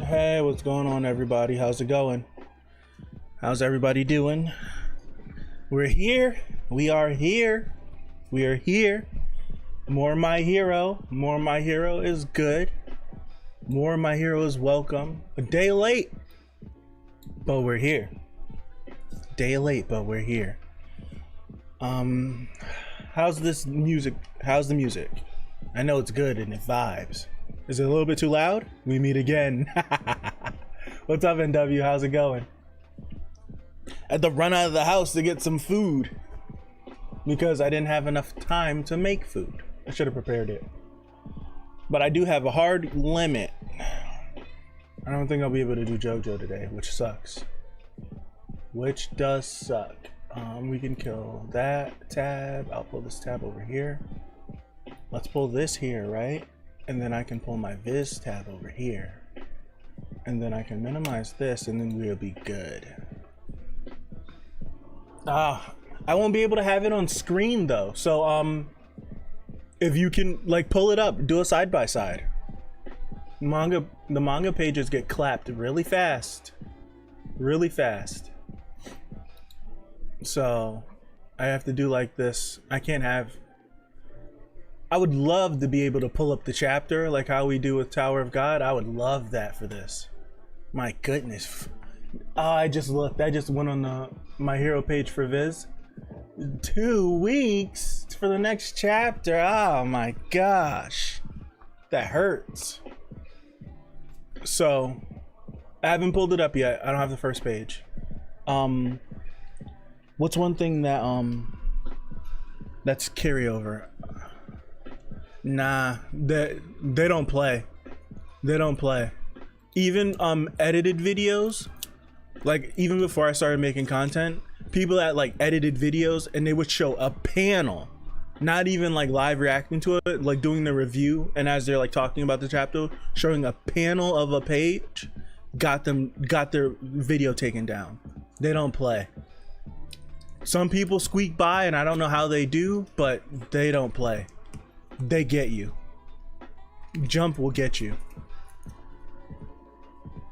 Hey, what's going on, everybody? How's it going? How's everybody doing? We're here. We are here. We are here. More My Hero. More My Hero is good. More My Hero is welcome. A day late, but we're here. Day late, but we're here. How's this music? How's the music? I know it's good and it vibes. Is it a little bit too loud? We meet again. What's up, NW? How's it going? I had to run out of the house to get some food because I didn't have enough time to make food. I should have prepared it. But I do have a hard limit. I don't think I'll be able to do JoJo today, which sucks. Which does suck. We can kill that tab. I'll pull this tab over here. Let's pull this here, right? And then I can pull my Viz tab over here. And then I can minimize this and then we'll be good. I won't be able to have it on screen though. So if you can like pull it up, do a side by side. The manga pages get clapped really fast. Really fast. So I have to do like this. I would love to be able to pull up the chapter like how we do with Tower of God. I would love that for this. My goodness. Oh, I just looked. I just went on the My Hero page for Viz. 2 weeks for the next chapter. Oh my gosh. That hurts. So, I haven't pulled it up yet. I don't have the first page. What's one thing that that's carryover? Nah, they don't play. They don't play. Even edited videos, like even before I started making content, people that like edited videos and they would show a panel, not even like live reacting to it, like doing the review, and as they're like talking about the chapter, showing a panel of a page, got their video taken down. They don't play. Some people squeak by and I don't know how they do, but they don't play. They get you. Jump will get you.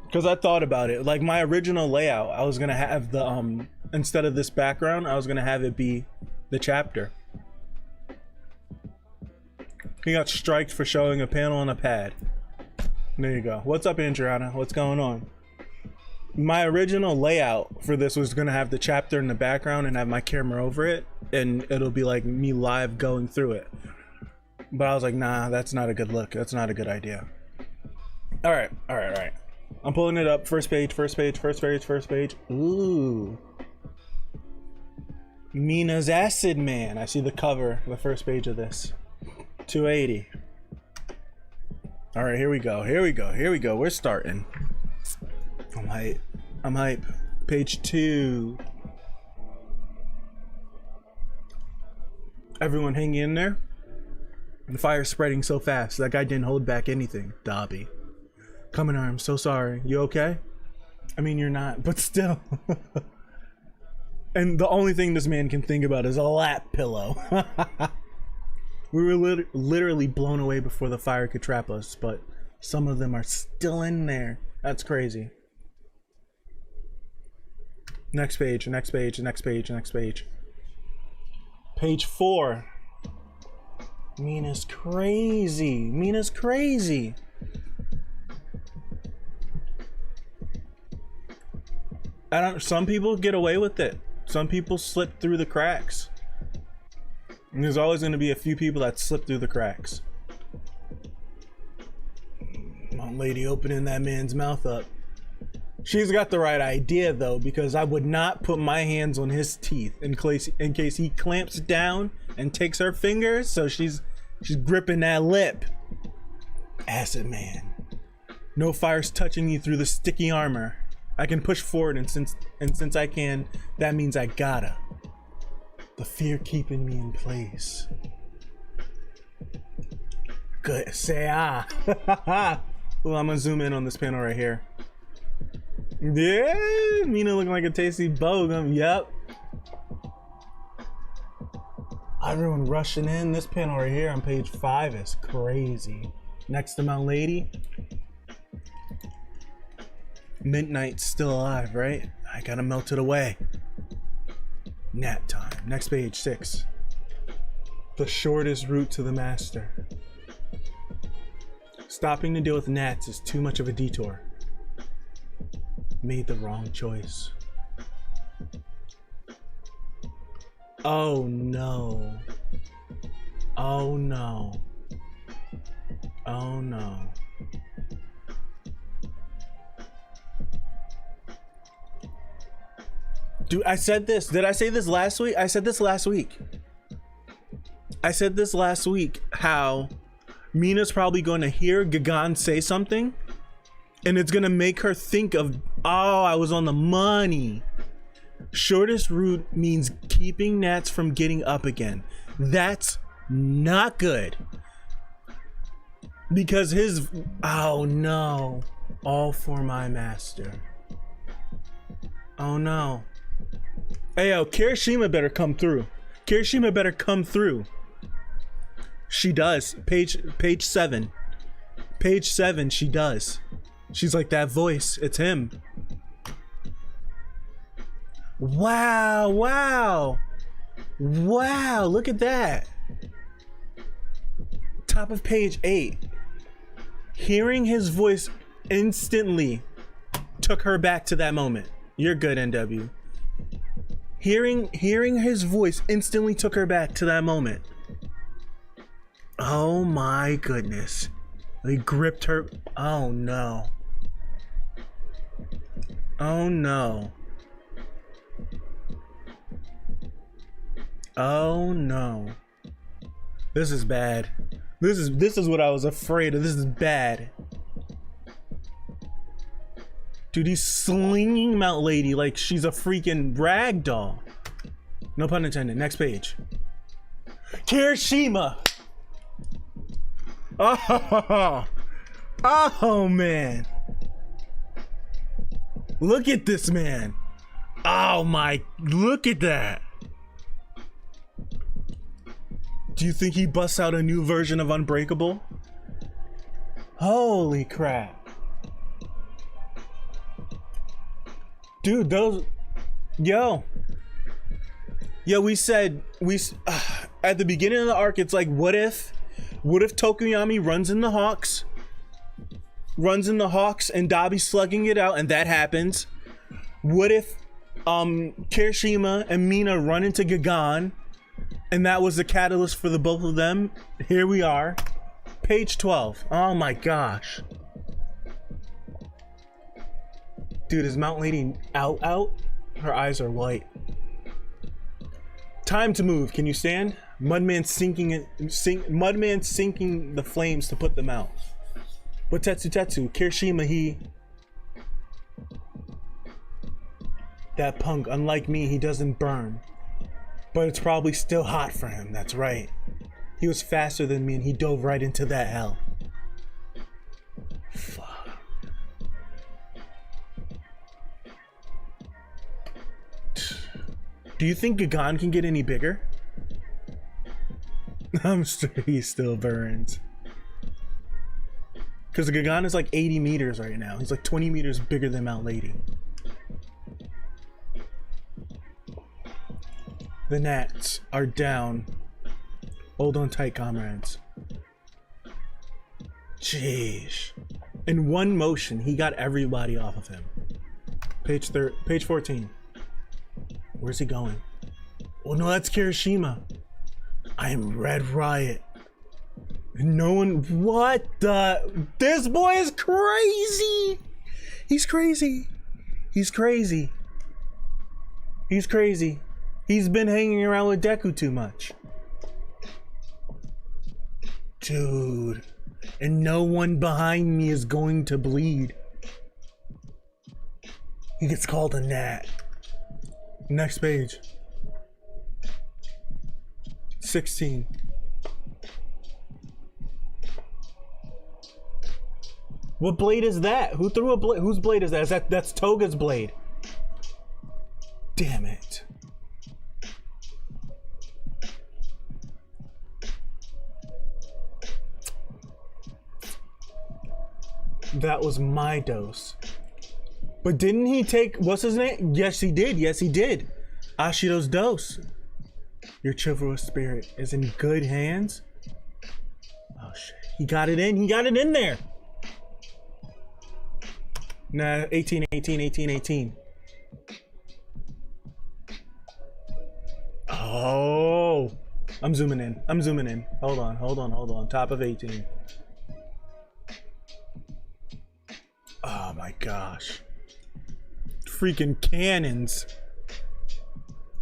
Because I thought about it. Like my original layout, I was gonna have the instead of this background, I was gonna have it be the chapter. He got striked for showing a panel on a pad. There you go. What's up, Andriana? What's going on? My original layout for this was gonna have the chapter in the background and have my camera over it, and it'll be like me live going through it. But I was like, nah, that's not a good look. That's not a good idea. All right. I'm pulling it up. First page. Ooh. Mina's Acid Man. I see the cover, the first page of this. 280. All right, here we go. We're starting. I'm hype. Page 2. Everyone hanging in there? The fire's spreading so fast. That guy didn't hold back anything. Dobby. Coming, I'm so sorry. You okay? I mean, you're not, but still. And the only thing this man can think about is a lap pillow. We were literally blown away before the fire could trap us, but some of them are still in there. That's crazy. Next page. Page 4. Mina's crazy. Some people get away with it. Some people slip through the cracks. And there's always going to be a few people that slip through the cracks. Come on, lady, opening that man's mouth up. She's got the right idea though, because I would not put my hands on his teeth in case he clamps down and takes her fingers. So she's gripping that lip. Acid man. No fire's touching you through the sticky armor. I can push forward, and since I can, that means I gotta. The fear keeping me in place. Good. Say ah. Well, I'm gonna zoom in on this panel right here. Yeah, Mina looking like a tasty bogum. Yep. Everyone rushing in. This panel right here on page 5 is crazy. Next to my lady. Midnight's still alive, right? I gotta melt it away. Nap time. Next page, 6. The shortest route to the master. Stopping to deal with gnats is too much of a detour. Made the wrong choice. Oh no. Oh no. Oh no. Dude, I said this. Did I say this last week? I said this last week. I said this last week, how Mina's probably going to hear Gagan say something, and it's going to make her think of, oh, I was on the money. Shortest route means keeping gnats from getting up again. That's not good. Because his, oh no, all for my master. Oh no. Hey yo, Kirishima better come through. Kirishima better come through. She does. Page 7. Page 7, she does. She's like, that voice, it's him. Wow, wow. Wow, look at that. Top of page 8. Hearing his voice instantly took her back to that moment. You're good, NW. Hearing his voice instantly took her back to that moment. Oh my goodness. They gripped her. Oh no. Oh no. Oh no. This is bad. This is what I was afraid of. This is bad. Dude, he's slinging Mount Lady like she's a freaking rag doll. No pun intended. Next page. Kirishima. Oh, oh man. Look at this man. Oh my, look at that. Do you think he busts out a new version of Unbreakable? Holy crap. Dude, those, yo, we said, at the beginning of the arc, it's like, what if Tokoyami runs in the Hawks and Dabi's slugging it out, and that happens? What if Kirishima and Mina run into Gagan, and that was the catalyst for the both of them? Here we are, page 12. Oh my gosh. Dude, is Mount Lady out? Her eyes are white. Time to move. Can you stand? Mudman sinking the flames to put them out. But Tetsu, Kirishima, he... That punk, unlike me, he doesn't burn. But it's probably still hot for him, that's right. He was faster than me and he dove right into that hell. Fuck. Do you think Gagan can get any bigger? I'm sure he still burns. Because Gagan is like 80 meters right now. He's like 20 meters bigger than Mount Lady. The gnats are down. Hold on tight, comrades. Jeez. In one motion, he got everybody off of him. Page 14. Where's he going? Oh no, that's Kirishima. I am Red Riot. No one, what the? This boy is crazy. He's crazy. He's crazy. He's crazy. He's been hanging around with Deku too much. Dude. And no one behind me is going to bleed. He gets called a gnat. Next page. 16. What blade is that? Who threw a blade? Whose blade is that? That's Toga's blade. Damn it. That was my dose. But didn't he take, what's his name? Yes, he did. Yes, he did. Ashido's dose. Your chivalrous spirit is in good hands. Oh shit. He got it in. He got it in there. Nah, 18, 18, 18, 18. Oh. I'm zooming in. I'm zooming in. Hold on, hold on, hold on. Top of 18. Oh my gosh. Freaking cannons.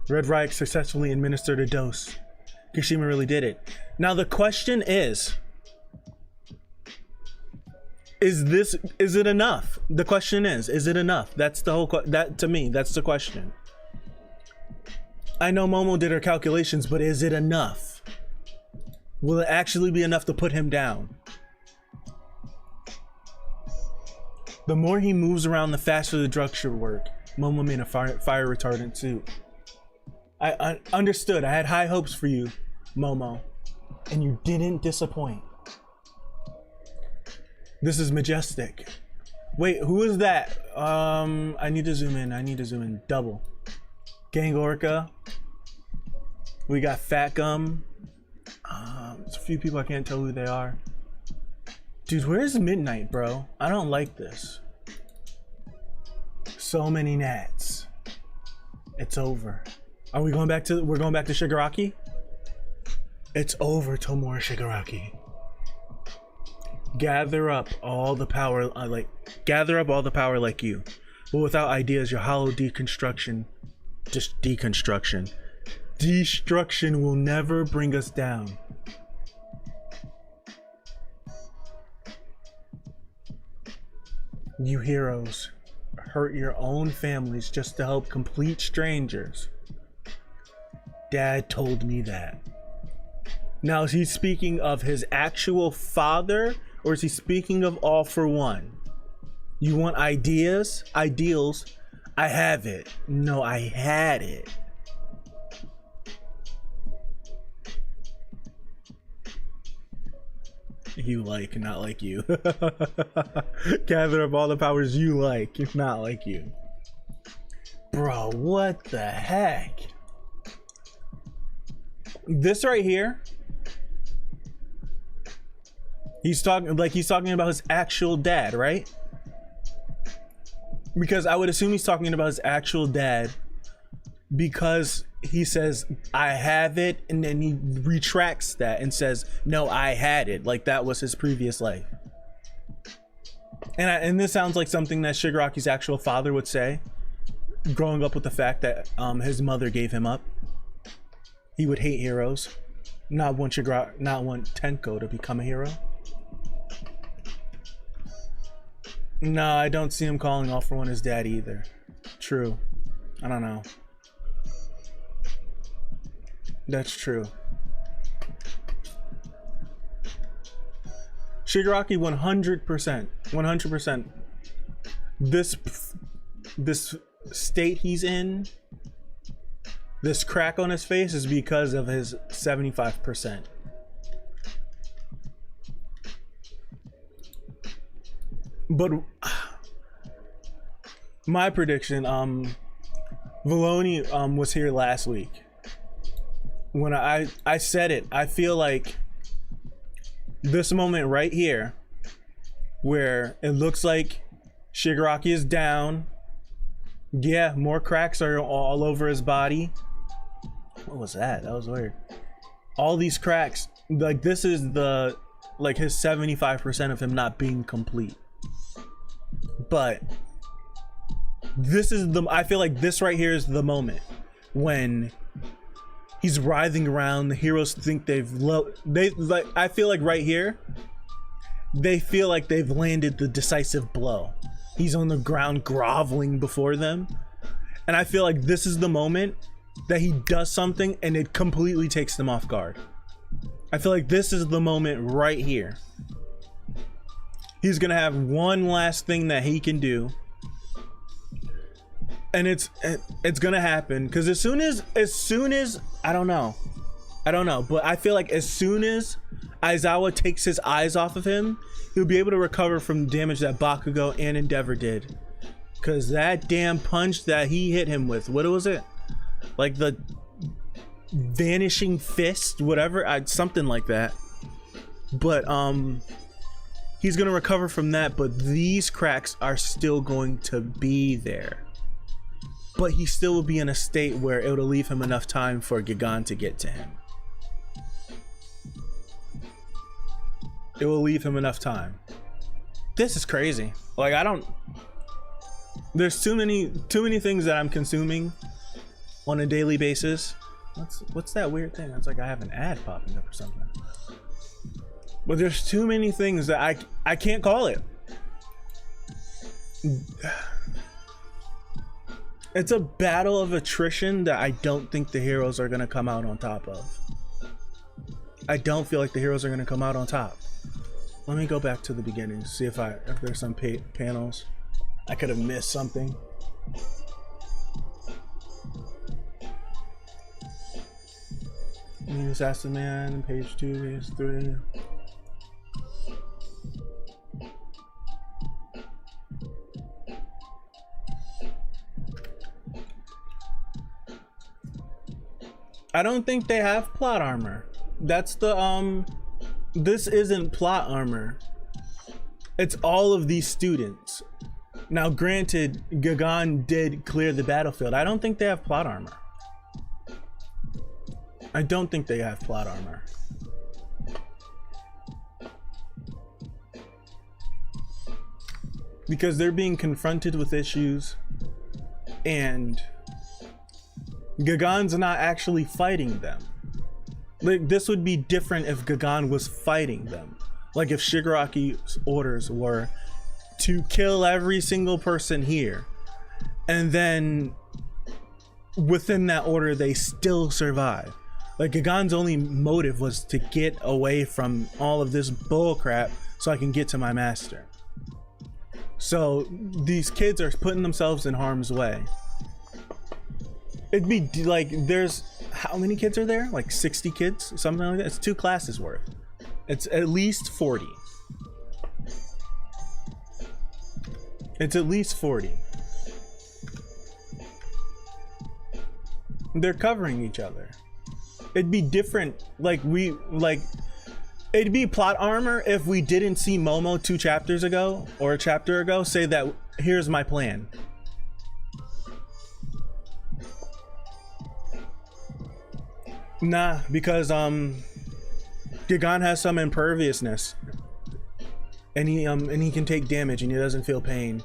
Red Riot successfully administered a dose. Kishima really did it. Now the question is it enough? The question is it enough? That's the whole, that to me, that's the question. I know Momo did her calculations, but is it enough? Will it actually be enough to put him down? The more he moves around, the faster the drug should work. Momo made a fire retardant suit. I understood. I had high hopes for you, Momo, and you didn't disappoint. This is majestic. Wait, who is that? I need to zoom in. I need to zoom in. Double. Gang Orca. We got Fat Gum. There's a few people I can't tell who they are. Dude, where's Midnight, bro? I don't like this. So many gnats. It's over. Are we going back to, we're going back to Shigaraki? It's over, Tomura Shigaraki. Gather up all the power, gather up all the power like you. But without ideas, your hollow deconstruction, just deconstruction. Destruction will never bring us down. You heroes hurt your own families just to help complete strangers. Dad told me that. Now, is he speaking of his actual father, or is he speaking of All for One? You want ideas? Ideals? I have it. No, I had it. You like, not like you. Gather up all the powers you like, not like you. Bro, what the heck? This right here, he's talking about his actual dad, right? Because I would assume he's talking about his actual dad, because he says I have it, and then he retracts that and says no, I had it, like that was his previous life. And this sounds like something that Shigaraki's actual father would say, growing up with the fact that his mother gave him up. He would hate heroes, not want Tenko to become a hero. No, I don't see him calling All for One his dad either. True. I don't know. That's true. Shigaraki 100%. 100%. This state he's in, this crack on his face, is because of his 75%. But my prediction, Valoni was here last week. When I said it, I feel like this moment right here, where it looks like Shigaraki is down. Yeah, more cracks are all over his body. What was that? That was weird. All these cracks, like this is the, like his 75% of him not being complete. But I feel like this right here is the moment when he's writhing around. The heroes think I feel like right here they feel like they've landed the decisive blow. He's on the ground groveling before them, and I feel like this is the moment that he does something and it completely takes them off guard. I feel like this is the moment right here. He's gonna have one last thing that he can do, and it's gonna happen, because as soon as I don't know, but I feel like as soon as Aizawa takes his eyes off of him, he'll be able to recover from the damage that Bakugo and Endeavor did. Because that damn punch that he hit him with, what was it? Like the vanishing fist, whatever, something like that. But he's gonna recover from that, but these cracks are still going to be there. But he still will be in a state where it'll leave him enough time for Gigan to get to him. It will leave him enough time. This is crazy. Like, there's too many things that I'm consuming on a daily basis. What's that weird thing? It's like I have an ad popping up or something. But there's too many things that I can't call it. It's a battle of attrition that I don't think the heroes are gonna come out on top of. I don't feel like the heroes are gonna come out on top. Let me go back to the beginning, see if there's some panels. I could have missed something. Assassin Man, page 2, page 3. I don't think they have plot armor. That's the this isn't plot armor. It's all of these students. Now granted, Gigan did clear the battlefield. I don't think they have plot armor. I don't think they have plot armor. Because they're being confronted with issues, and Gigan's not actually fighting them. Like, this would be different if Gigan was fighting them. Like if Shigaraki's orders were to kill every single person here, and then within that order they still survive. Like, Gigan's only motive was to get away from all of this bull crap so I can get to my master. So these kids are putting themselves in harm's way. It'd be like, there's, how many kids are there? Like 60 kids, something like that. It's 2 classes worth. It's at least 40. It's at least 40. They're covering each other. It'd be different, it'd be plot armor if we didn't see Momo 2 chapters ago or a chapter ago say that here's my plan. Nah, because Gigan has some imperviousness, and he can take damage and he doesn't feel pain.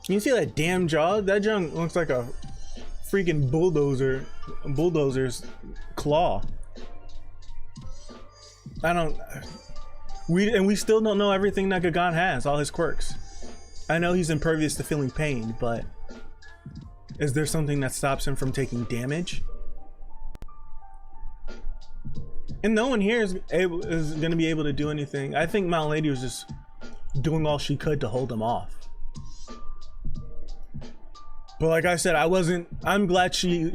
You see that damn jaw? That jaw looks like a freaking bulldozer's claw. We still don't know everything that Gigan has, all his quirks. I know he's impervious to feeling pain, but is there something that stops him from taking damage? And no one here is going to be able to do anything. I think Mount Lady was just doing all she could to hold him off. But like I said, I'm glad she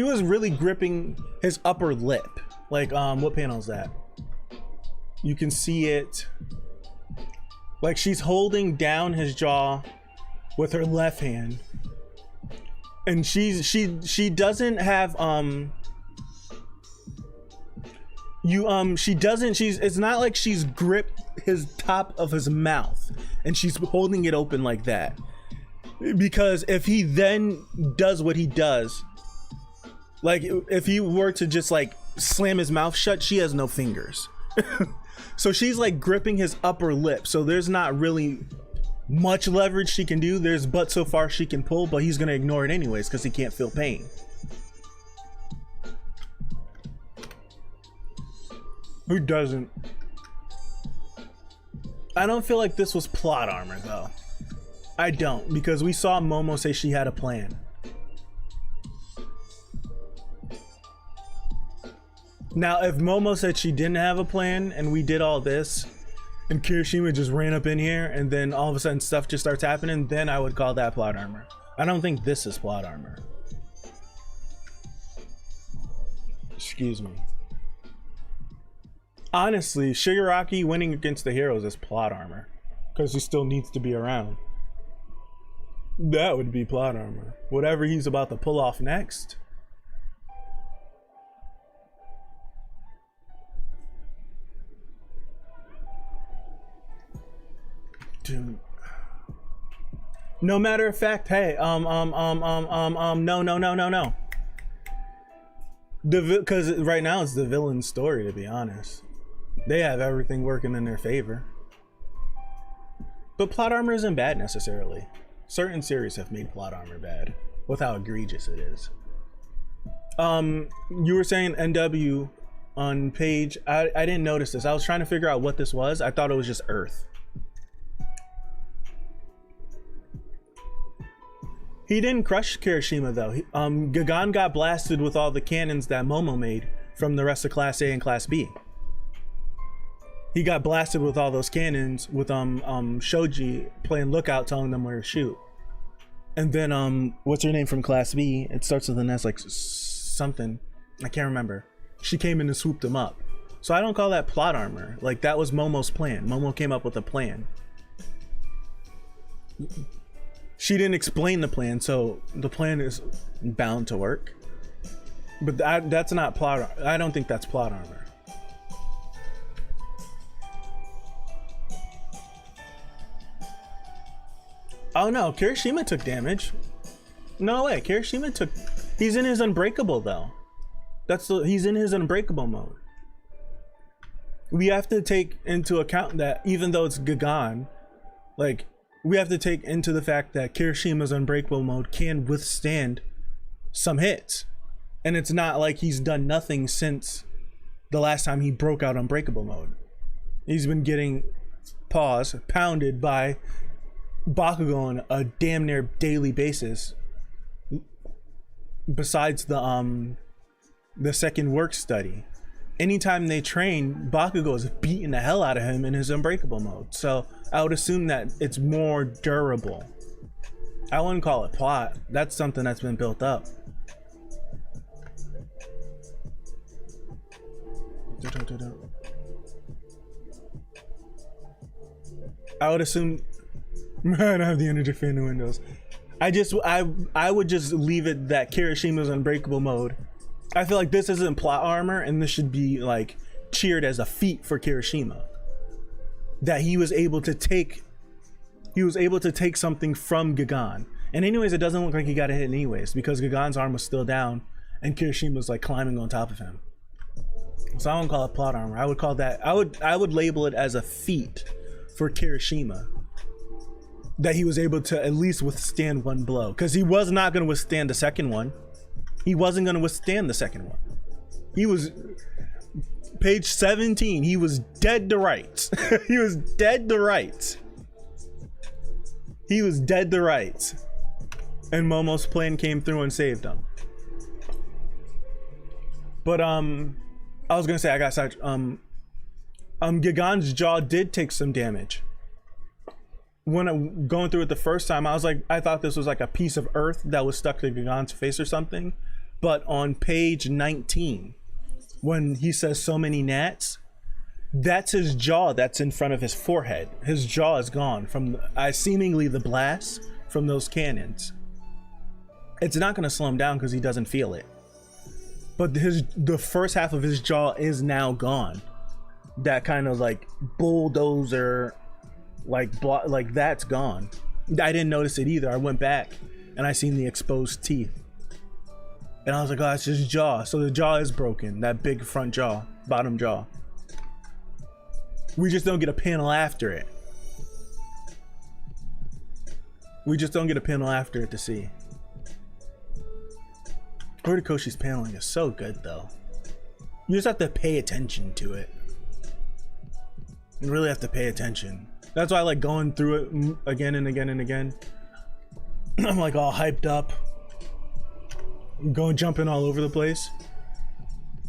was really gripping his upper lip. Like, what panel is that? You can see it. Like, she's holding down his jaw with her left hand. And she doesn't have, it's not like she's gripped his top of his mouth and she's holding it open like that. Because if he then does what he does, like if he were to just like slam his mouth shut, she has no fingers. So she's like gripping his upper lip, so there's not really much leverage she can do. There's but so far she can pull, but he's gonna ignore it anyways because he can't feel pain. Who doesn't? I don't feel like this was plot armor though. I don't, because we saw Momo say she had a plan. Now, if Momo said she didn't have a plan and we did all this and Kirishima just ran up in here and then all of a sudden stuff just starts happening, then I would call that plot armor. I don't think this is plot armor. Excuse me. Honestly, Shigaraki winning against the heroes is plot armor because he still needs to be around. That would be plot armor. Whatever he's about to pull off next. Dude. No matter of fact, hey, no. Because right now it's the villain's story, to be honest. They have everything working in their favor. But plot armor isn't bad necessarily. Certain series have made plot armor bad with how egregious it is. You were saying NW on page, I didn't notice this. I was trying to figure out what this was. I thought it was just Earth. He didn't crush Kirishima though. Gagan got blasted with all the cannons that Momo made from the rest of Class A and Class B. He got blasted with all those cannons with Shoji playing lookout, telling them where to shoot. And then what's her name from Class B? It starts with an S, like something. I can't remember. She came in and swooped him up. So I don't call that plot armor. Like, that was Momo's plan. Momo came up with a plan. She didn't explain the plan, so the plan is bound to work. But that's not plot. I don't think that's plot armor. Oh no, Kirishima took damage. No way, Kirishima took. He's in his unbreakable though. He's in his unbreakable mode. We have to take into account that even though it's Gagan, like, we have to take into the fact that Kirishima's unbreakable mode can withstand some hits. And it's not like he's done nothing since the last time he broke out unbreakable mode. He's been getting pounded by Bakugo on a damn near daily basis. Besides the second work study. Anytime they train, Bakugo is beating the hell out of him in his unbreakable mode. So I would assume that it's more durable. I wouldn't call it plot. That's something that's been built up. I would assume I don't have the energy fan in Windows. I would just leave it that Kirishima's unbreakable mode. I feel like this isn't plot armor, and this should be like cheered as a feat for Kirishima. That he was able to take something from Gagan. And anyways, it doesn't look like he got a hit anyways, because Gagan's arm was still down and Kirishima's like climbing on top of him. So I don't call it plot armor. I would call that, I would label it as a feat for Kirishima. That he was able to at least withstand one blow, because he was not going to withstand the second one. He wasn't going to withstand the second one. He was, page 17, he was dead to rights. He was dead to rights. He was dead to rights. And Momo's plan came through and saved him. But I was gonna say, I got such Gagan's jaw did take some damage. When I'm going through it the first time, I thought this was like a piece of earth that was stuck to Gagan's face or something. But on page 19, when he says so many gnats, that's his jaw that's in front of his forehead. His jaw is gone from seemingly the blast from those cannons. It's not going to slow him down because he doesn't feel it. But the first half of his jaw is now gone. That kind of like bulldozer, like that's gone. I didn't notice it either. I went back and I seen the exposed teeth. And I was like, oh, it's his jaw. So the jaw is broken. That big front jaw, bottom jaw. We just don't get a panel after it. We just don't get a panel after it to see. Horikoshi's paneling is so good though. You just have to pay attention to it. You really have to pay attention. That's why I like going through it again and again and again. I'm like all hyped up, jumping all over the place.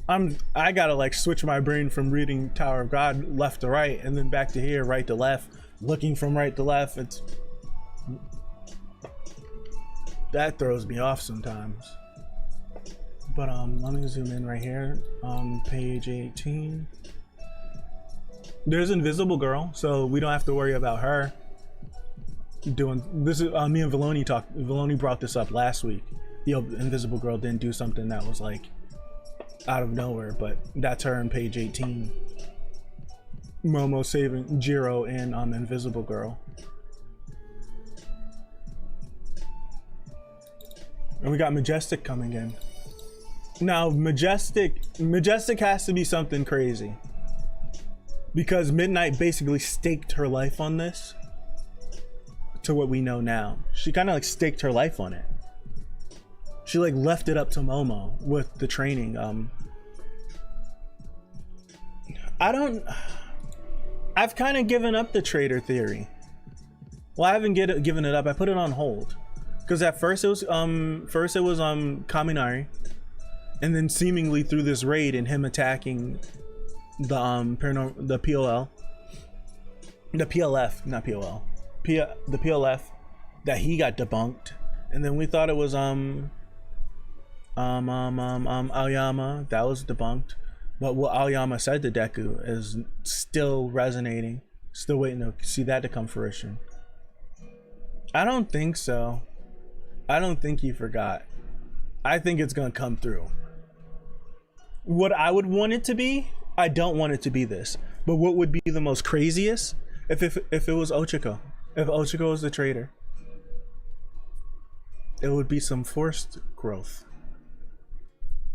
I gotta like switch my brain from reading Tower of God left to right and then back to here, right to left, looking from right to left. That throws me off sometimes. But let me zoom in right here on page 18. There's Invisible Girl, so we don't have to worry about her doing this. Is me and Valoni talked. Valoni brought this up last week. The Invisible Girl didn't do something that was like out of nowhere, but that's her on page 18. Momo saving Jiro and Invisible Girl. And we got Majestic coming in. Now Majestic has to be something crazy, because Midnight basically staked her life on this to what we know now. She kind of like staked her life on it. She like left it up to Momo with the training. I've kind of given up the traitor theory. Well, I haven't given it up. I put it on hold because at first it was Kaminari, and then seemingly through this raid and him attacking the PLF, not POL, the PLF, that he got debunked, and then we thought it was Aoyama that was debunked, but what Aoyama said to Deku is still resonating. Still waiting to see that to come fruition. I don't think so. I don't think he forgot. I think it's gonna come through. What I would want it to be, I don't want it to be this, but what would be the most craziest if it was Ochiko? If Ochiko was the traitor, it would be some forced growth.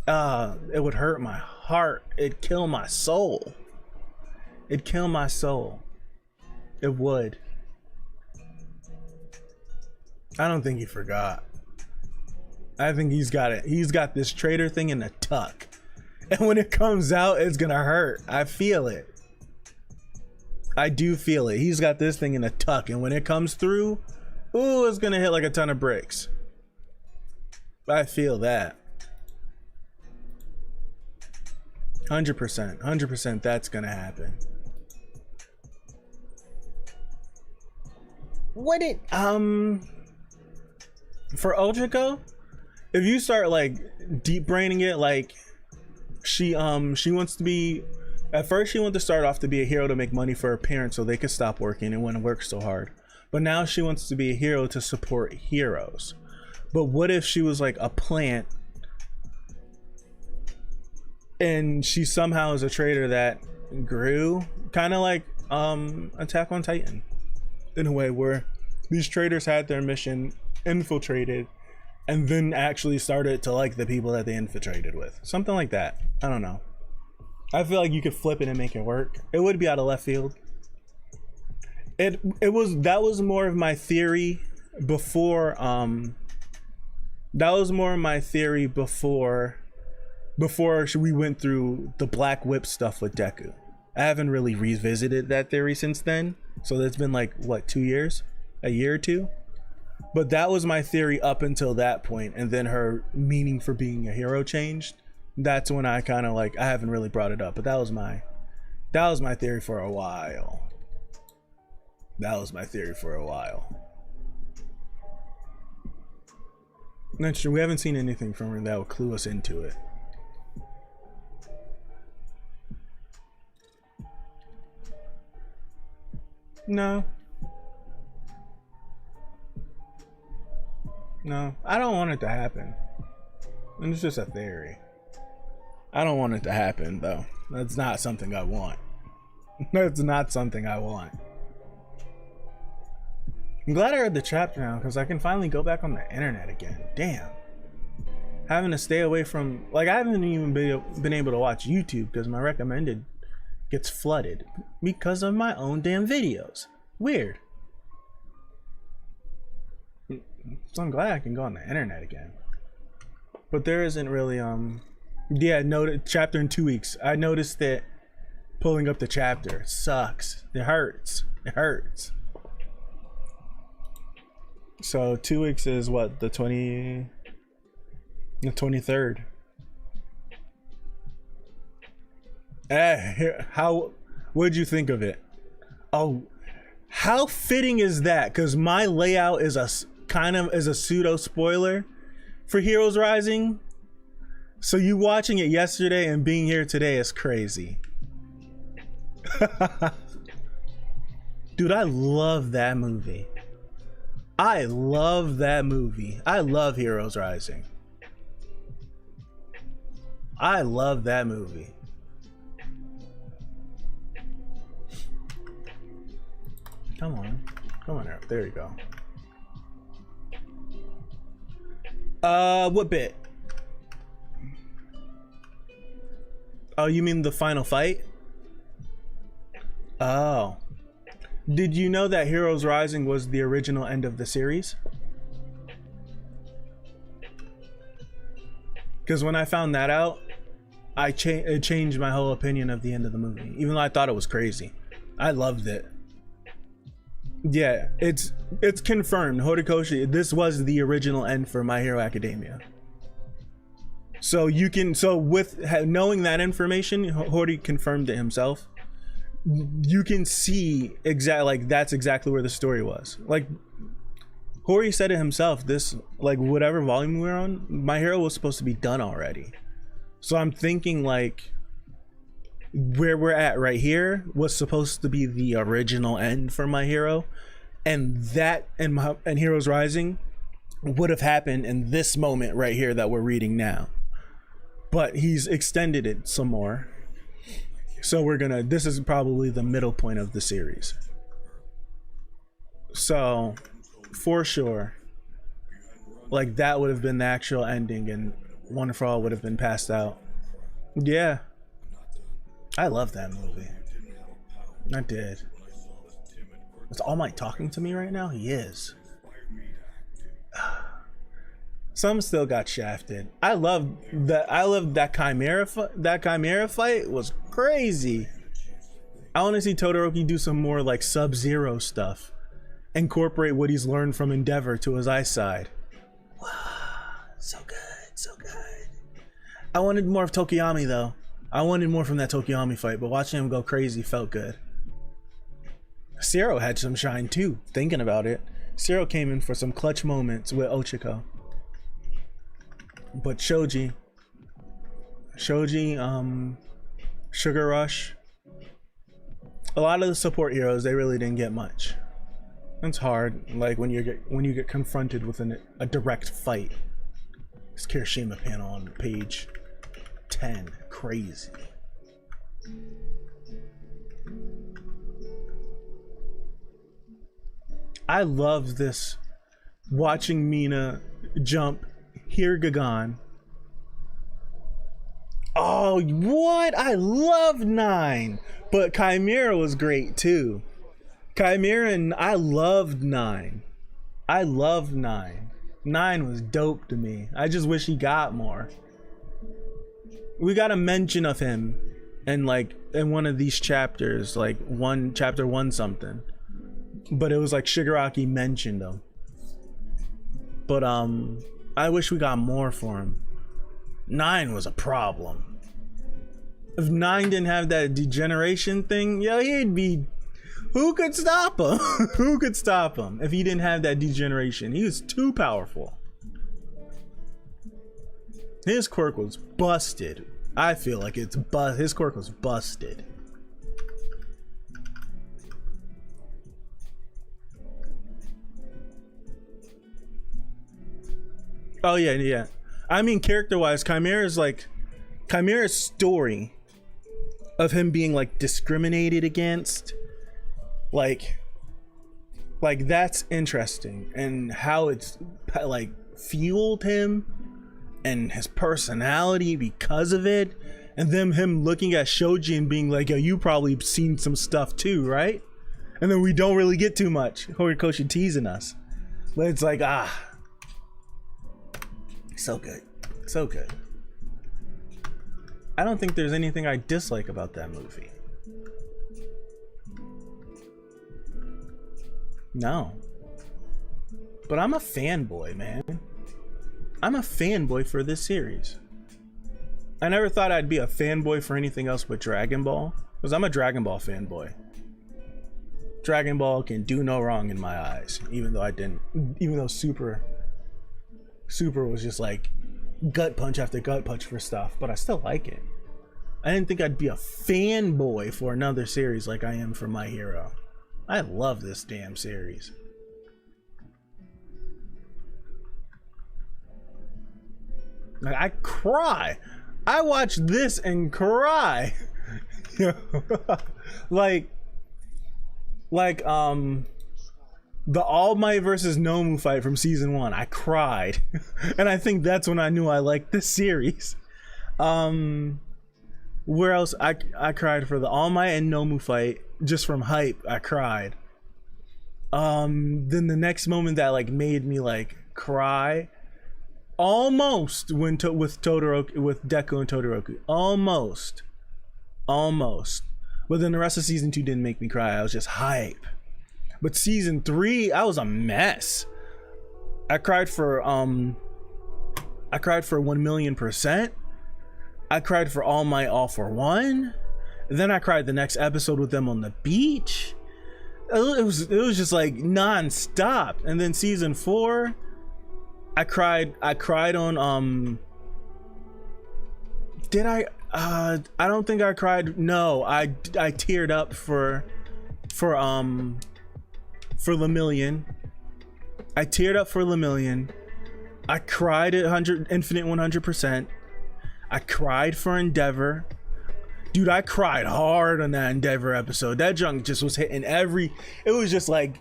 It would hurt my heart. It'd kill my soul. It'd kill my soul. It would. I don't think he forgot. I think he's got it. He's got this traitor thing in a tuck. And when it comes out, it's gonna hurt. I feel it. I do feel it. He's got this thing in a tuck, and when it comes through, ooh, it's gonna hit like a ton of bricks. I feel that. 100%, that's gonna happen. What it for Ochiko, if you start like deep braining it, like she wants to be, at first she wanted to start off to be a hero to make money for her parents so they could stop working and wouldn't work so hard, but now she wants to be a hero to support heroes. But what if she was like a plant and she somehow is a traitor that grew, kind of like Attack on Titan, in a way where these traitors had their mission infiltrated and then actually started to like the people that they infiltrated with, something like that. I don't know. I feel like you could flip it and make it work. It would be out of left field. That was more of my theory before before we went through the Black Whip stuff with Deku. I haven't really revisited that theory since then, so that's been like what, 2 years, a year or two. But that was my theory up until that point, and then her meaning for being a hero changed. That's when I kind of like, I haven't really brought it up, but that was my theory for a while. Not sure, we haven't seen anything from her that will clue us into it. No, I don't want it to happen. And it's just a theory. I don't want it to happen though. That's not something I want. That's not something I want. I'm glad I read the chapter now because I can finally go back on the internet again. Damn. Having to stay away from, like, I haven't even been able to watch YouTube because my recommended gets flooded because of my own damn videos. Weird. So I'm glad I can go on the internet again. But there isn't really yeah, chapter in 2 weeks. I noticed that pulling up the chapter sucks. It hurts. It hurts. So 2 weeks is what, the 23rd. What'd you think of it? Oh, how fitting is that? Because my layout is a pseudo spoiler for Heroes Rising. So you watching it yesterday and being here today is crazy. Dude, I love that movie. I love that movie. I love Heroes Rising. I love that movie. Come on. Come on, there you go. What bit? Oh, you mean the final fight? Oh. Did you know that Heroes Rising was the original end of the series? Because when I found that out, it changed my whole opinion of the end of the movie. Even though I thought it was crazy. I loved it. Yeah, it's confirmed. Horikoshi, this was the original end for My Hero Academia. So with knowing that information, Hori confirmed it himself. You can see that's exactly where the story was. Like Hori said it himself, this, like, whatever volume we're on, My Hero was supposed to be done already. So I'm thinking, like, where we're at right here was supposed to be the original end for My Hero, and that and Heroes Rising would have happened in this moment right here that we're reading now. But he's extended it some more. So this is probably the middle point of the series. So, for sure, like, that would have been the actual ending and One for All would have been passed out. Yeah. I love that movie. I did. Is All Might talking to me right now? He is. Some still got shafted. I love that Chimera. That Chimera fight was crazy. I want to see Todoroki do some more, like, Sub-Zero stuff. Incorporate what he's learned from Endeavor to his ice side. Wow, so good, so good. I wanted more of Tokiyami though. I wanted more from that Tokiyami fight, but watching him go crazy felt good. Zero had some shine too, thinking about it. Zero came in for some clutch moments with Ochiko. But Shoji, Sugar Rush, a lot of the support heroes, they really didn't get much. It's hard, like, when you get confronted with a direct fight. This Kirishima panel on page 10, crazy. I love this, watching Mina jump Gagan. Oh, what? I love 9, but Chimera was great too. Chimera, and I loved 9. I loved 9. 9 was dope to me. I just wish he got more. We got a mention of him in, like, in one of these chapters, like chapter 1 something. But it was like Shigaraki mentioned him. But I wish we got more for him. 9 was a problem. If 9 didn't have that degeneration thing, yo, he'd be... Who could stop him? Who could stop him if he didn't have that degeneration? He was too powerful. His quirk was busted. I feel like his quirk was busted. Oh yeah, yeah. I mean, character-wise, Chimera's story of him being, like, discriminated against, like that's interesting, and how it's, like, fueled him and his personality because of it, and then him looking at Shoji and being like, yo, you probably seen some stuff too, right? And then we don't really get too much. Horikoshi teasing us. But it's like, so good. So good. I don't think there's anything I dislike about that movie. No. But I'm a fanboy, man. I'm a fanboy for this series. I never thought I'd be a fanboy for anything else but Dragon Ball, because I'm a Dragon Ball fanboy. Dragon Ball can do no wrong in my eyes, even though Super was just like gut punch after gut punch for stuff, but I still like it. I didn't think I'd be a fanboy for another series like I am for My Hero. I love this damn series. Like, I cry. I watch this and cry. like the All Might versus Nomu fight from season 1. I cried. And I think that's when I knew I liked this series. Where else? I cried for the All Might and Nomu fight just from hype. I cried. Then the next moment that like made me like cry, almost when with Todoroki, with Deku and Todoroki, almost. But then the rest of season 2 didn't make me cry. I was just hype. But season 3, I was a mess. I cried for 1,000,000%. I cried for All Might All for One. Then I cried the next episode with them on the beach. It was just like non-stop. And then season 4, I cried on did I don't think I cried. No, I teared up for Lemillion. I teared up for Lemillion. I cried at Infinite 100%. I cried for Endeavor. Dude, I cried hard on that Endeavor episode. That junk just was hitting it was just like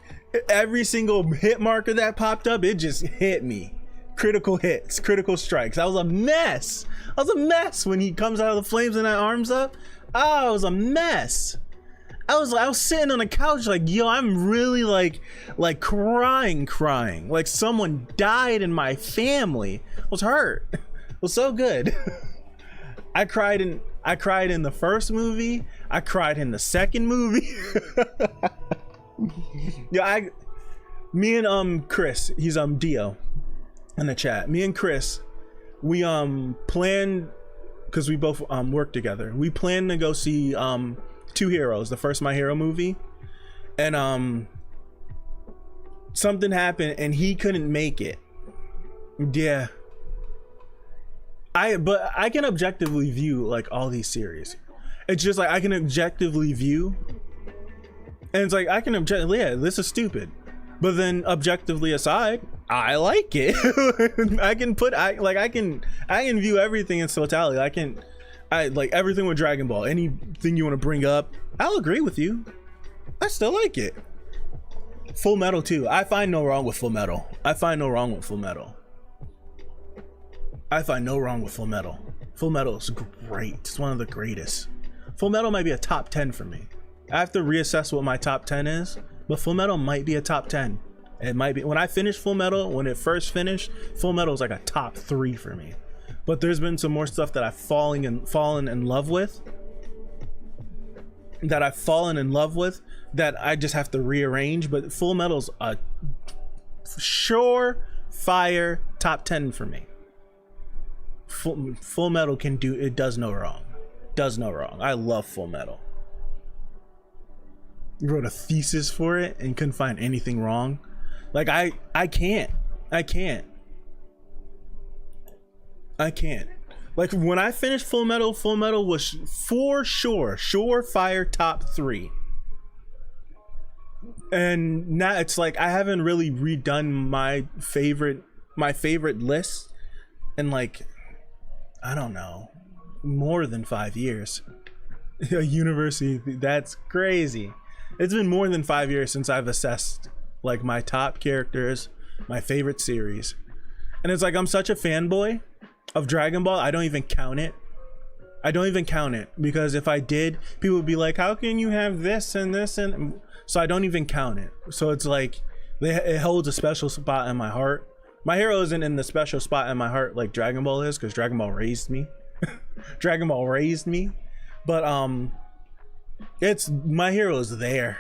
every single hit marker that popped up, it just hit me. Critical hits, critical strikes. I was a mess. When he comes out of the flames and that arms up. Oh, I was a mess. I was sitting on the couch like, yo, I'm really like crying. Like someone died in my family. I was hurt. It was so good. I cried in the first movie. I cried in the second movie. Yeah, me and Chris, he's Dio in the chat. Me and Chris, we planned, because we both work together. We planned to go see Two Heroes, the first My Hero movie, and something happened and he couldn't make it. Yeah. But I can objectively view like all these series. It's just like I can objectively view, and it's like I can objectively, yeah, this is stupid. But then objectively aside, I like it. I can view everything in totality. I like everything with Dragon Ball. Anything you want to bring up, I'll agree with you. I still like it. Full Metal too. I find no wrong with Full Metal. Full Metal is great. It's one of the greatest. Full Metal might be a top 10 for me. I have to reassess what my top 10 is, but Full Metal might be a top 10. It might be. When I finished Full Metal, when it first finished, Full Metal was like a top 3 for me. But there's been some more stuff that I've fallen in love with. That I just have to rearrange. But Full Metal's a fire top 10 for me. Full Metal does no wrong. I love Full Metal. Wrote a thesis for it and couldn't find anything wrong. Like I can't. Like when I finished Full Metal was for sure fire top 3. And now it's like I haven't really redone my favorite list in like, I don't know, more than 5 years. A university, that's crazy. It's been more than 5 years since I've assessed like my top characters, my favorite series. And it's like I'm such a fanboy of Dragon Ball, I don't even count it. Because if I did, people would be like, how can you have this and this? And so I don't even count it. So it's like It holds a special spot in my heart. My hero isn't in the special spot in my heart like Dragon Ball is, because Dragon Ball raised me. Dragon Ball raised me. But it's my hero is there.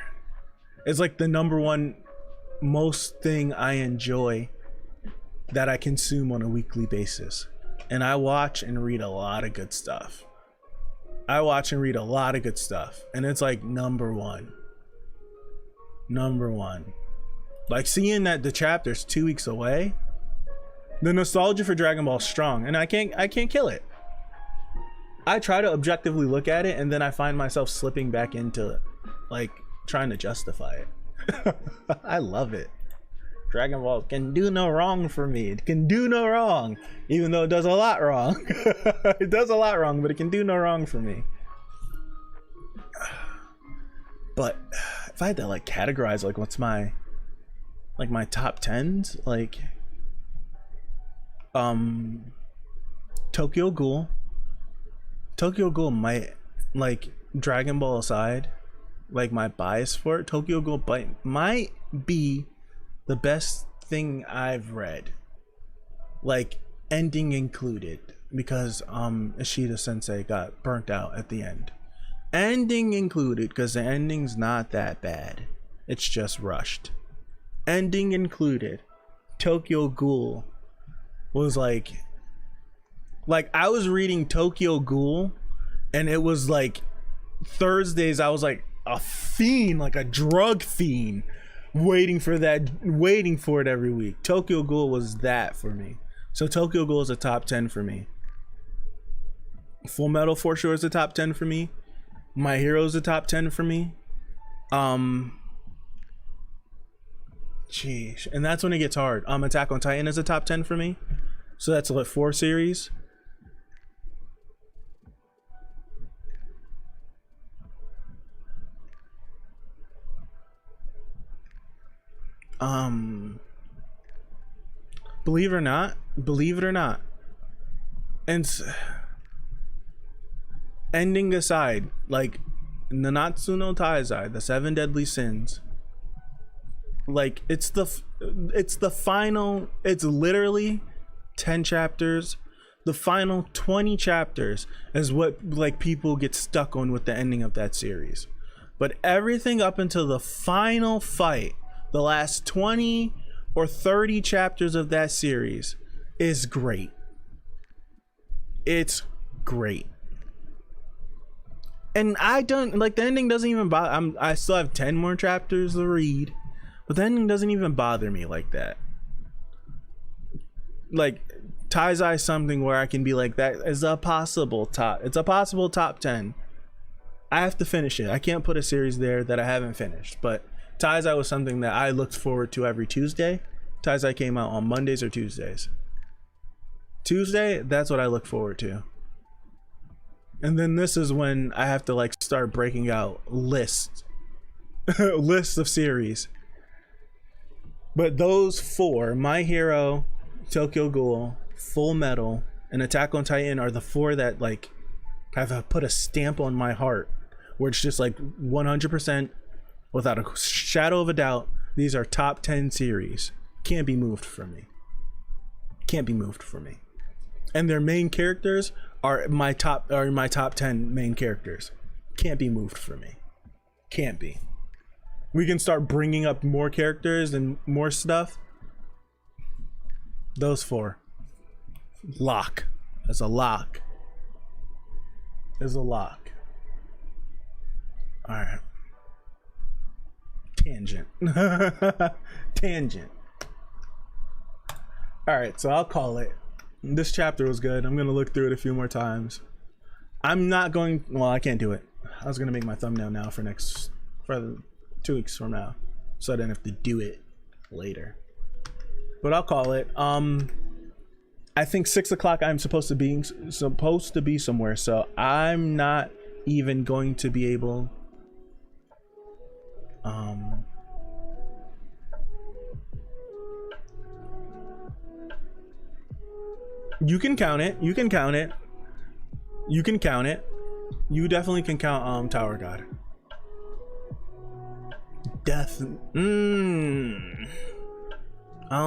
It's like the number one most thing I enjoy that I consume on a weekly basis. And I watch and read a lot of good stuff. And it's like number one. Like seeing that the chapter's 2 weeks away, the nostalgia for Dragon Ball is strong, and I can't kill it. I try to objectively look at it, and then I find myself slipping back into it, like trying to justify it. I love it. Dragon Ball can do no wrong for me. It can do no wrong, even though it does a lot wrong. It does a lot wrong, but it can do no wrong for me. But if I had to like categorize like what's my top 10s, like Tokyo Ghoul might, like Dragon Ball aside, like my bias for it, Tokyo Ghoul might be the best thing I've read, like ending included, because Ishida Sensei got burnt out at the end. Ending included, because the ending's not that bad, it's just rushed. Ending included, Tokyo Ghoul was like I was reading Tokyo Ghoul, and it was like Thursdays I was like a fiend, like a drug fiend, waiting for it every week. Tokyo Ghoul was that for me. So Tokyo Ghoul is a top 10 for me. Full Metal for sure is a top 10 for me. My Hero's a top 10 for me. Sheesh. And that's when it gets hard. Attack on Titan is a top 10 for me. So that's what, 4 series. Believe it or not, and ending aside, like Nanatsu no Taizai, the 7 deadly sins, like it's the final, it's literally 10 chapters. The final 20 chapters is what like people get stuck on with the ending of that series. But everything up until the final fight, the last 20 or 30 chapters of that series is great. It's great. And I don't like, the ending doesn't even bother. I still have 10 more chapters to read, but the ending doesn't even bother me like that. Like Taizai is something where I can be like, that is a possible top. It's a possible top 10. I have to finish it. I can't put a series there that I haven't finished, but Taizai was something that I looked forward to every Tuesday. Taizai came out on Mondays or Tuesdays. Tuesday, that's what I look forward to. And then this is when I have to like start breaking out lists of series. But those 4, My Hero, Tokyo Ghoul, Full Metal, and Attack on Titan are the 4 that like have put a stamp on my heart, where it's just like 100%, without a shadow of a doubt, these are top 10 series. Can't be moved from me. And their main characters are my top 10 main characters. Can't be moved from me. Can't be. We can start bringing up more characters and more stuff. Those 4. Lock. That's a lock. There's a lock. All right. Tangent. Tangent. All right, so I'll call it. This chapter was good. I'm gonna look through it a few more times. I'm not going, well, I can't do it. I was gonna make my thumbnail now for 2 weeks from now, so I didn't have to do it later. But I'll call it. I think 6 o'clock I'm supposed to be somewhere, so I'm not even going to be able you can count it. You definitely can count Tower God. Death. I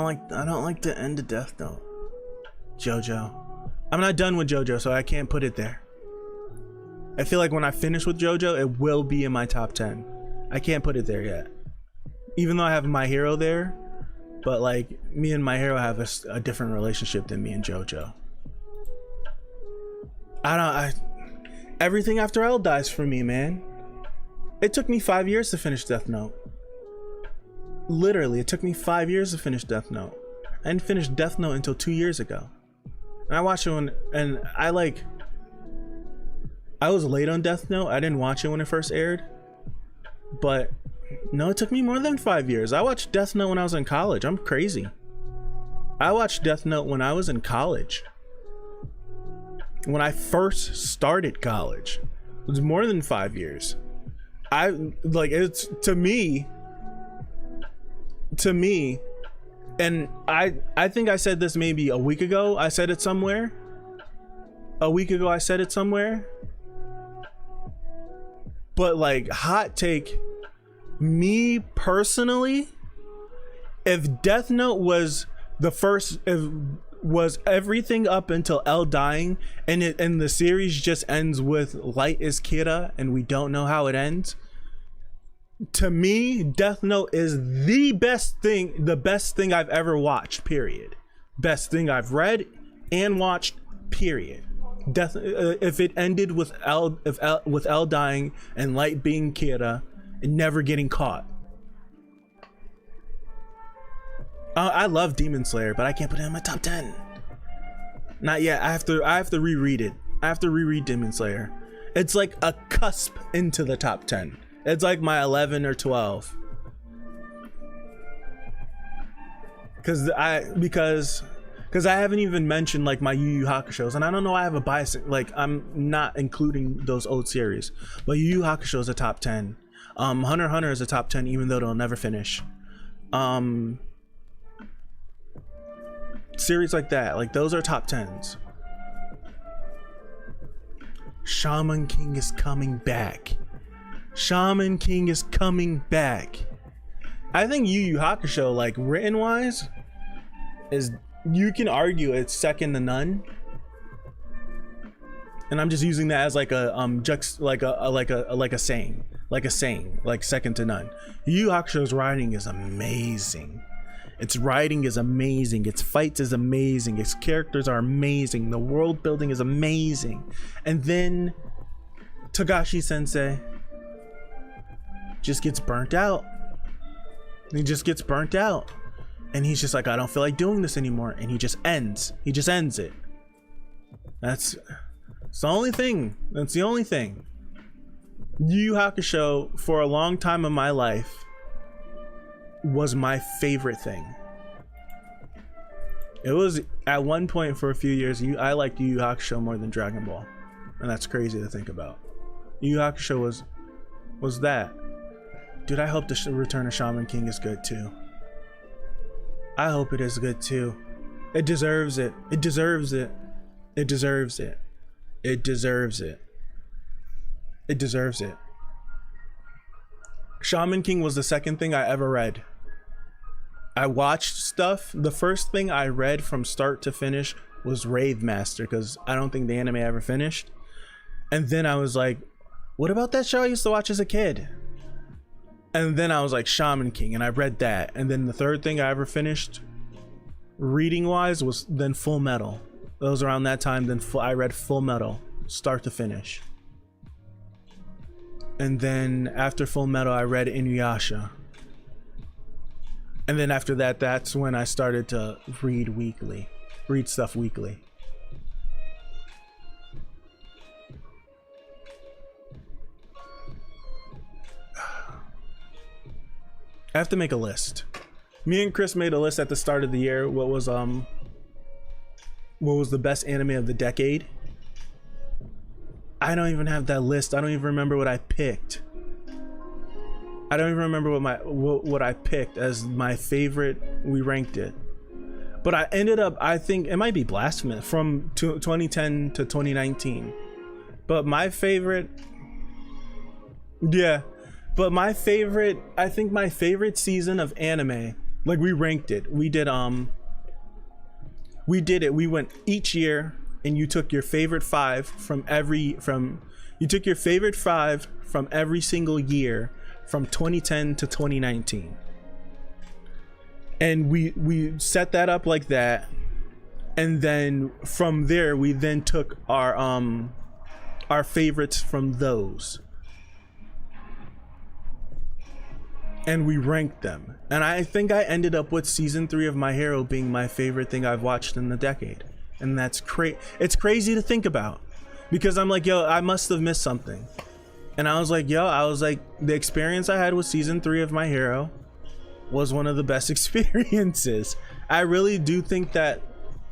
don't like the end of Death Note. JoJo. I'm not done with JoJo, so I can't put it there. I feel like when I finish with JoJo, it will be in my top 10. I can't put it there yet. Even though I have My Hero there, but like me and My Hero have a different relationship than me and JoJo. Everything after L dies for me, man. It took me 5 years to finish Death Note. Literally, it took me 5 years to finish Death Note. I didn't finish Death Note until 2 years ago. And I watched it and I was late on Death Note. I didn't watch it when it first aired. But no, it took me more than 5 years. I watched Death Note when I was in college. I'm crazy. I watched Death Note when I was in college. When I first started college. It was more than 5 years. It's to me, and I think I said this maybe a week ago. I said it somewhere. But like, hot take, me personally, if Death Note was the first, was everything up until L dying, and the series just ends with Light is Kira and we don't know how it ends, to me Death Note is the best thing I've ever watched, period. Best thing I've read and watched, period. If it ended with L dying and Light being Kira and never getting caught. I love Demon Slayer, but I can't put it in my top 10. Not yet. I have to reread it. I have to reread Demon Slayer. It's like a cusp into the top 10. It's like my 11 or 12. Because I haven't even mentioned like my Yu Yu Hakusho's, and I don't know why I have a bias. Like, I'm not including those old series, but Yu Yu Hakusho is a top 10. Hunter x Hunter is a top 10, even though they'll never finish. Series like that, like those are top 10s. Shaman King is coming back. Shaman King is coming back. I think Yu Yu Hakusho, like written wise, is, you can argue it's second to none. And I'm just using that as like a saying, like second to none. Yu Yu Hakusho's writing is amazing. Its writing is amazing. Its fights is amazing. Its characters are amazing. The world building is amazing. And then Togashi Sensei just gets burnt out. He just gets burnt out. And he's just like, I don't feel like doing this anymore. And he just ends. He just ends it. That's the only thing. That's the only thing. Yu Yu Hakusho, for a long time in my life, was my favorite thing. It was at one point for a few years. I liked Yu Yu Hakusho more than Dragon Ball, and that's crazy to think about. Yu Yu Hakusho was that. Dude, I hope the Return of Shaman King is good too. I hope it is good too. It deserves it. It deserves it. It deserves it. It deserves it. It deserves it. Shaman King was the second thing I ever read. I watched stuff. The first thing I read from start to finish was Rave Master, because I don't think the anime ever finished. And then I was like, what about that show I used to watch as a kid? And then I was like, Shaman King, and I read that. And then the third thing I ever finished reading wise was then Full Metal. It was around that time. Then I read Full Metal start to finish. And then after Full Metal, I read Inuyasha. And then after that, that's when I started to read stuff weekly. I have to make a list. Me and Chris made a list at the start of the year. What was the best anime of the decade? I don't even have that list. I don't even remember what I picked. I don't even remember what I picked as my favorite. We ranked it, but I ended up, I think it might be Blasphemous from 2010 to 2019. But my favorite, yeah, But my favorite, I think my favorite season of anime, like we ranked it. We did it. We went each year and you took your favorite five from every single year from 2010 to 2019. And we set that up like that. And then from there we then took our favorites from those. And we ranked them. And I think I ended up with season 3 of My Hero being my favorite thing I've watched in the decade. And that's it's crazy to think about, because I'm like, yo, I must have missed something. And I was like, the experience I had with season 3 of My Hero was one of the best experiences. I really do think that,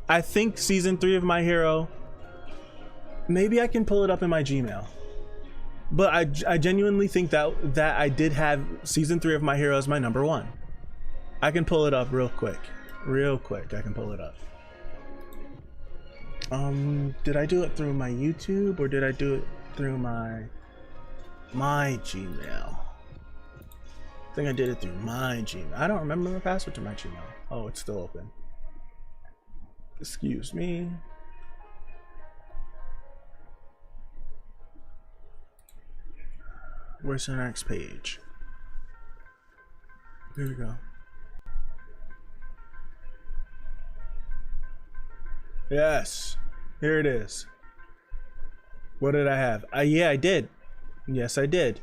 I think season 3 of My Hero, maybe I can pull it up in my Gmail. But I genuinely think that I did have season 3 of My Hero as my number 1. I can pull it up real quick. I can pull it up. Did I do it through my YouTube or did I do it through my Gmail? I think I did it through my Gmail. I don't remember the password to my Gmail. Oh, it's still open. Excuse me. Where's the next page? Here we go. Yes, here it is. What did I have? Yeah, I did. Yes, I did.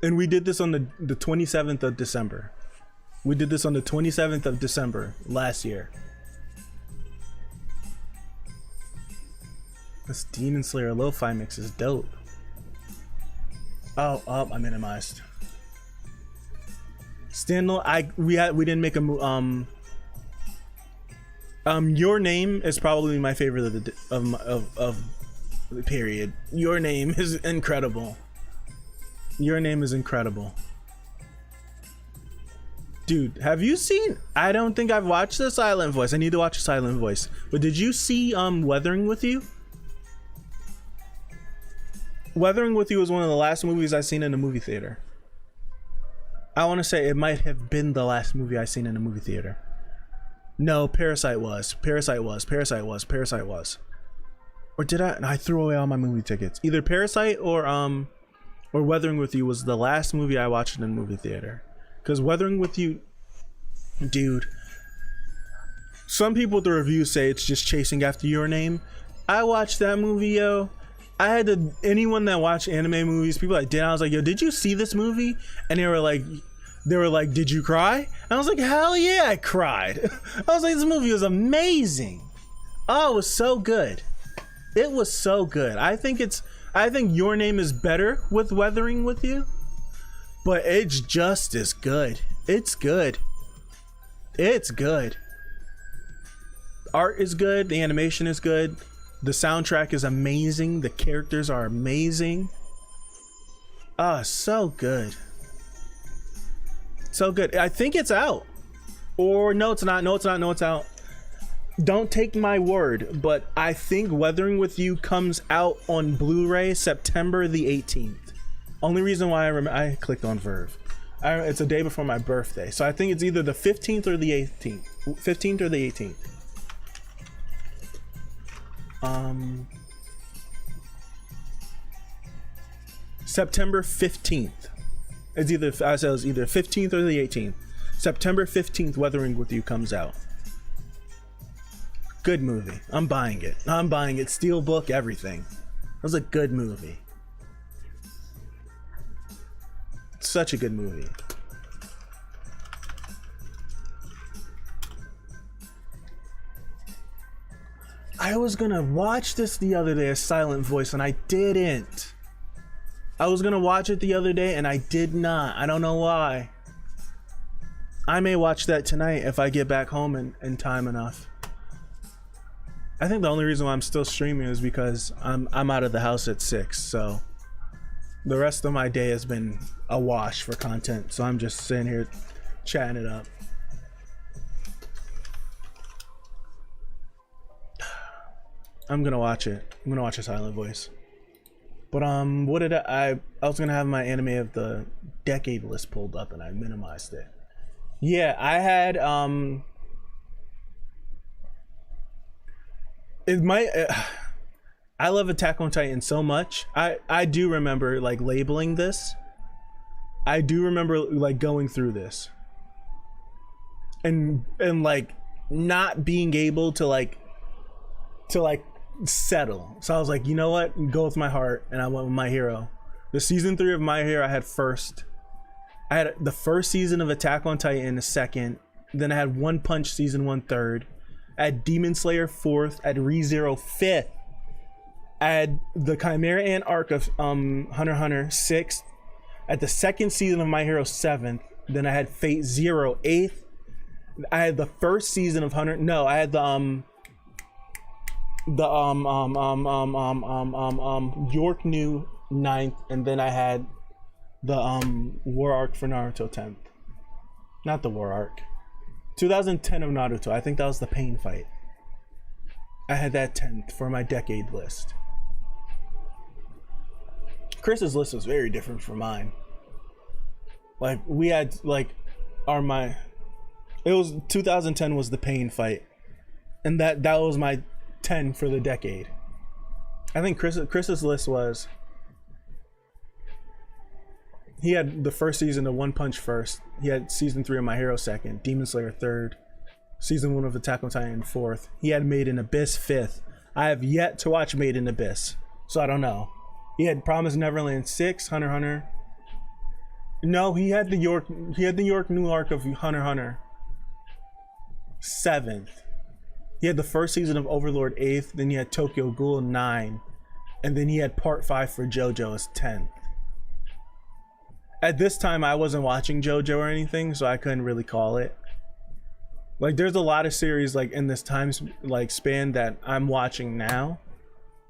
And we did this on the 27th of December. We did this on the 27th of December last year. This Demon Slayer lo-fi mix is dope. Oh, I minimized. Standalone. We didn't make a Your Name is probably my favorite of the period. Your Name is incredible. Your Name is incredible. Dude, have you seen? I don't think I've watched the Silent Voice. I need to watch the Silent Voice. But did you see Weathering with You? Weathering with You was one of the last movies I've seen in a movie theater. I want to say it might have been the last movie I've seen in a movie theater. No, Parasite was. Or did I? I threw away all my movie tickets. Either Parasite or Weathering with You was the last movie I watched in a movie theater. Because Weathering with You, dude. Some people with the reviews say it's just chasing after Your Name. I watched that movie, yo. I had to, anyone that watched anime movies, people that did, I was like, yo, did you see this movie? And they were like, did you cry? And I was like, hell yeah, I cried. I was like, this movie was amazing. Oh, it was so good. It was so good. I think Your Name is better with Weathering with You, but it's just as good. It's good. It's good. Art is good. The animation is good. The soundtrack is amazing. The characters are amazing. So good. So good. I think it's out. Or no, it's not. No, it's not. No, it's out. Don't take my word, but I think Weathering with You comes out on Blu-ray September the 18th. Only reason why I clicked on Verve. It's a day before my birthday. So I think it's either the 15th or the 18th. 15th or the 18th. September 15th. It's either, I said it was either 15th or the 18th. September 15th, Weathering with You comes out. Good movie. I'm buying it. Steelbook, everything. It was a good movie. Such a good movie. I was gonna watch this the other day, A Silent Voice, and I didn't. I was gonna watch it the other day and I did not. I don't know why. I may watch that tonight if I get back home in time enough. I think the only reason why I'm still streaming is because I'm out of the house at 6, so the rest of my day has been a wash for content, so I'm just sitting here chatting it up. I'm gonna watch it. I'm gonna watch A Silent Voice. But what did I was gonna have my anime of the decade list pulled up and I minimized it. Yeah, I had it might I love Attack on Titan so much. I do remember like labeling this. I do remember like going through this and like not being able to like settle. So I was like, you know what, go with my heart, and I went with My Hero. The season 3 of My Hero I had first. I had the first season of Attack on Titan, the second. Then I had One Punch season 1 third. I had Demon Slayer 4th. I had ReZero 5th. I had the Chimera Ant arc of Hunter x Hunter 6th. At the second season of My Hero 7th. Then I had Fate Zero 8th. I had the first season of Hunter. No, I had the York New 9th, and then I had the War Arc for Naruto 10th. Not the War Arc. 2010 of Naruto. I think that was the Pain fight. I had that 10th for my decade list. Chris's list was very different from mine. Like we had like it was 2010 was the Pain fight, and that was my 10 for the decade. I think Chris's list was, he had the first season of One Punch first. He had season 3 of My Hero second, Demon Slayer third, season 1 of Attack on Titan fourth. He had Made in Abyss fifth. I have yet to watch Made in Abyss, so I don't know. He had Promised Neverland 6, Hunter x Hunter. No, he had the York New arc of Hunter x Hunter 7th. He had the first season of Overlord 8th, then he had Tokyo Ghoul 9, and then he had Part 5 for JoJo as 10th. At this time, I wasn't watching JoJo or anything, so I couldn't really call it. Like, there's a lot of series like in this time like span that I'm watching now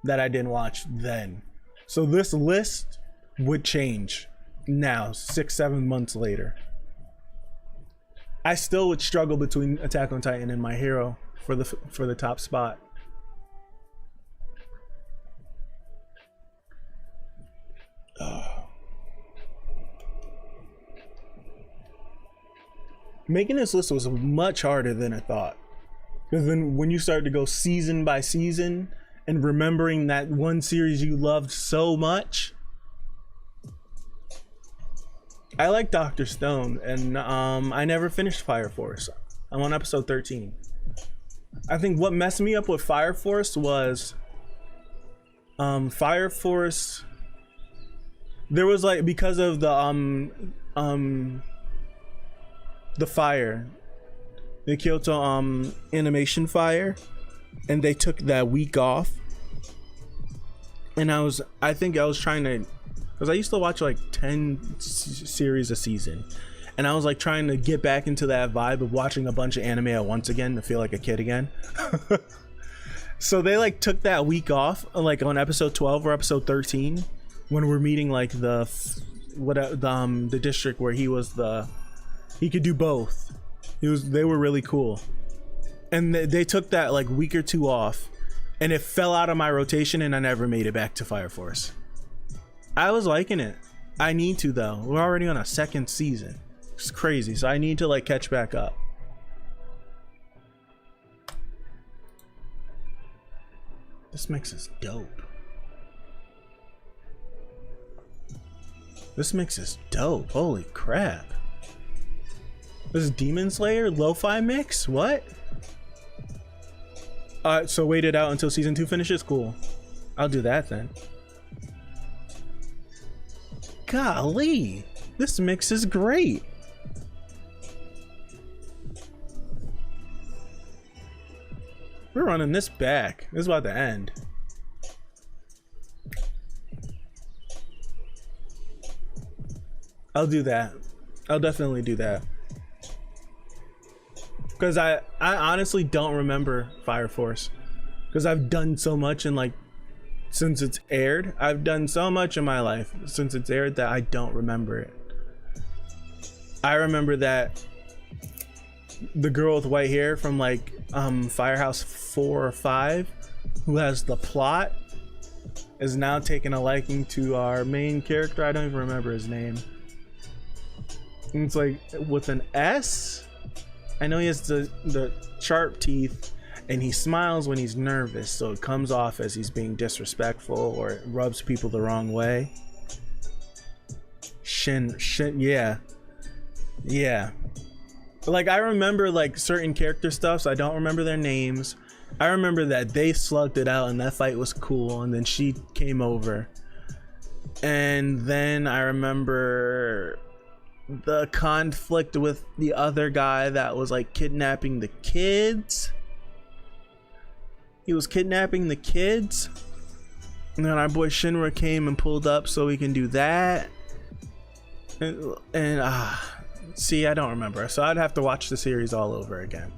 that I didn't watch then. So this list would change now, 6-7 months later. I still would struggle between Attack on Titan and My Hero for the top spot. Making this list was much harder than I thought, because then when you start to go season by season and remembering that one series you loved so much. I like Dr. Stone, and I never finished Fire Force. I'm on episode 13. I think what messed me up with Fire Force was Fire Force, there was like, because of the fire, the Kyoto animation fire, and they took that week off, and I think I was trying to, because I used to watch like 10 series a season, and I was like trying to get back into that vibe of watching a bunch of anime at once again to feel like a kid again. So they like took that week off, like on episode 12 or episode 13, when we're meeting like the district where he could do both. They were really cool, and they took that like week or two off, and it fell out of my rotation, and I never made it back to Fire Force. I was liking it. I need to though. We're already on a second season. It's crazy, so I need to like catch back up. This mix is dope. This mix is dope. Holy crap. This is Demon Slayer lo-fi mix? What? So wait it out until season 2 finishes? Cool. I'll do that then. Golly, this mix is great. We're running this back. This is about to end. I'll do that. I'll definitely do that. Because I honestly don't remember Fire Force. Because I've done so much in like, since it's aired. I've done so much in my life since it's aired that I don't remember it. I remember that the girl with white hair from like Firehouse 4 or 5, who has the plot, is now taking a liking to our main character. I don't even remember his name. It's like with an S. I know he has the sharp teeth, and he smiles when he's nervous, so it comes off as he's being disrespectful or it rubs people the wrong way. Shin, yeah. Like, I remember like certain character stuff, so I don't remember their names. I remember that they slugged it out and that fight was cool, and then she came over. And then I remember the conflict with the other guy that was like kidnapping the kids. He was kidnapping the kids. And then our boy Shinra came and pulled up so we can do that. And see, I don't remember. So I'd have to watch the series all over again.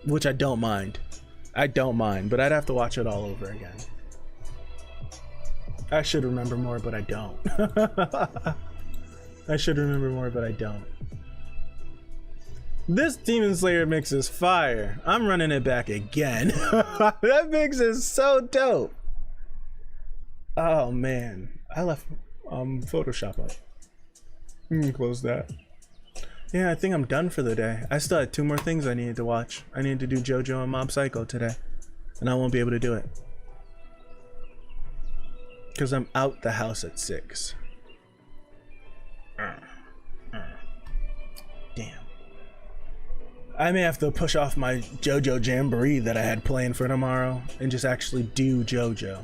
Which I don't mind. I don't mind, but I'd have to watch it all over again. I should remember more, but I don't. I should remember more, but I don't. This Demon Slayer mix is fire. I'm running it back again. That mix is so dope. Oh man, I left Photoshop up. Close that. Yeah, I think I'm done for the day. I still had 2 more things I needed to watch. I needed to do JoJo and Mob Psycho today, and I won't be able to do it because I'm out the house at 6. Damn. I may have to push off my JoJo Jamboree that I had planned for tomorrow and just actually do JoJo.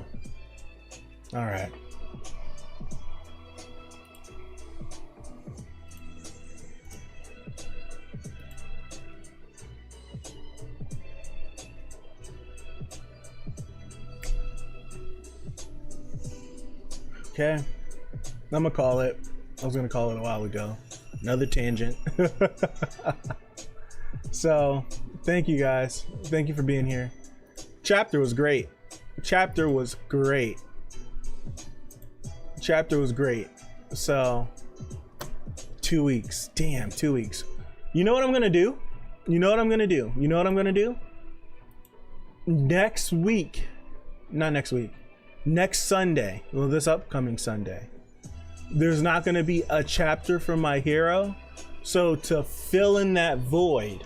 All right. Okay, I'm gonna call it. I was gonna call it a while ago. Another tangent. So, thank you guys. Thank you for being here. Chapter was great. Chapter was great. Chapter was great. So, 2 weeks. Damn, 2 weeks. You know what I'm gonna do? You know what I'm gonna do? You know what I'm gonna do? Next week. Not next week. Next Sunday, well, this upcoming Sunday, there's not going to be a chapter from My Hero. So to fill in that void,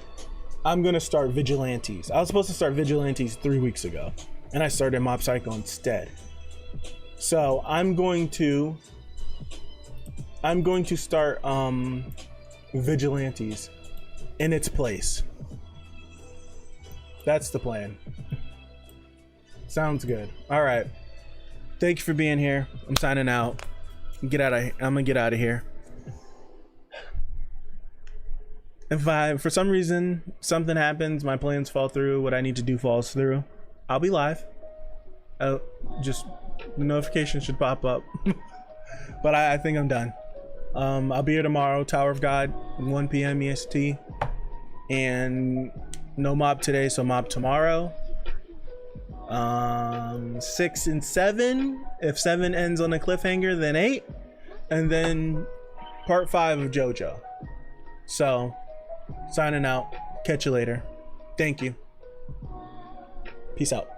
I'm going to start Vigilantes. I was supposed to start Vigilantes 3 weeks ago, and I started Mob Psycho instead. So I'm going to start Vigilantes in its place. That's the plan. Sounds good. All right. Thank you for being here. I'm signing out. I'm gonna get out of here. If for some reason something happens, my plans fall through, what I need to do falls through, I'll be live. Just the notification should pop up. But I think I'm done. I'll be here tomorrow, Tower of God, 1 p.m. EST. And no mob today, so mob tomorrow. 6 and 7. If 7 ends on a cliffhanger, then 8, and then part 5 of JoJo. So, signing out. Catch you later. Thank you. Peace out.